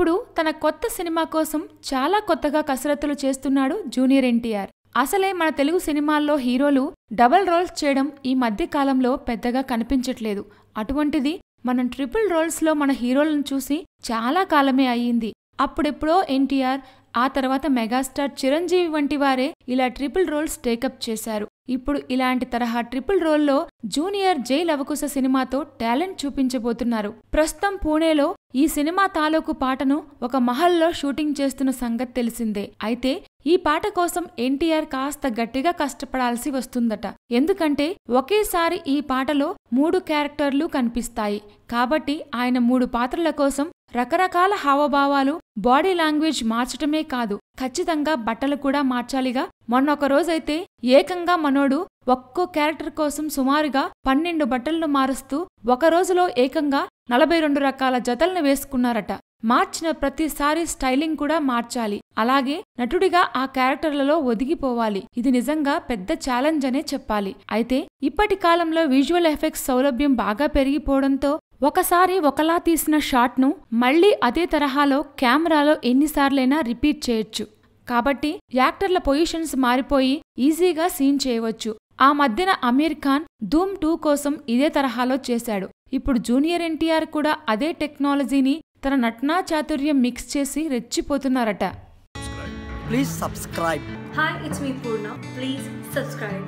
ఇప్పుడు తన కొత్త సినిమా కోసం చాలా కొత్తగా కసరత్తులు చేస్తున్నాడు జూనియర్ ఎన్టీఆర్. అసలే మన తెలుగు సినిమాల్లో హీరోలు డబుల్ రోల్స్ చేయడం ఈ మధ్య కాలంలో పెద్దగా కనిపించట్లేదు. అటువంటిది మనం ట్రిపుల్ రోల్స్లో మన హీరోలను చూసి చాలా కాలమే అయ్యింది. అప్పుడెప్పుడో ఎన్టీఆర్, ఆ తర్వాత మెగాస్టార్ చిరంజీవి వంటి వారే ఇలా ట్రిపుల్ రోల్స్ టేకప్ చేశారు. ఇప్పుడు ఇలాంటి తరహా ట్రిపుల్ రోల్లో జూనియర్ జై లవకుశ సినిమాతో టాలెంట్ చూపించబోతున్నారు. ప్రస్తుతం పూణేలో ఈ సినిమా తాలూకు పాటను ఒక మహల్లో షూటింగ్ చేస్తున్న సంగతి తెలిసిందే. అయితే ఈ పాట కోసం ఎన్టీఆర్ కాస్త గట్టిగా కష్టపడాల్సి వస్తుందట. ఎందుకంటే ఒకేసారి ఈ పాటలో 3 క్యారెక్టర్లు కనిపిస్తాయి. కాబట్టి ఆయన 3 పాత్రల కోసం రకరకాల హావభావాలు, బాడీ లాంగ్వేజ్ మార్చటమే కాదు, ఖచ్చితంగా బట్టలు కూడా మార్చాలిగా. మొన్నొక రోజైతే ఏకంగా మనోడు ఒక్కో క్యారెక్టర్ కోసం సుమారుగా 12 బట్టలను మారుస్తూ ఒక రోజులో ఏకంగా 42 రకాల జతలను వేసుకున్నారట. మార్చిన ప్రతిసారి స్టైలింగ్ కూడా మార్చాలి. అలాగే నటుడిగా ఆ క్యారెక్టర్లలో ఒదిగిపోవాలి. ఇది నిజంగా పెద్ద ఛాలెంజ్ అనే చెప్పాలి. అయితే ఇప్పటి కాలంలో విజువల్ ఎఫెక్ట్స్ సౌలభ్యం బాగా పెరిగిపోవడంతో ఒకసారి ఒకలా తీసిన షాట్ను మళ్లీ అదే తరహాలో కెమెరాలో ఎన్నిసార్లైనా రిపీట్ చేయొచ్చు. కాబట్టి యాక్టర్ల పొజిషన్స్ మారిపోయి ఈజీగా సీన్ చేయవచ్చు. ఆ మధ్యన అమీర్ ఖాన్ ధూమ్ 2 కోసం ఇదే తరహాలో చేశాడు. ఇప్పుడు జూనియర్ ఎన్టీఆర్ కూడా అదే టెక్నాలజీని తన నటనా చాతుర్యం మిక్స్ చేసి రెచ్చిపోతున్నారట. Please subscribe. Hi, it's me Purna. Please subscribe.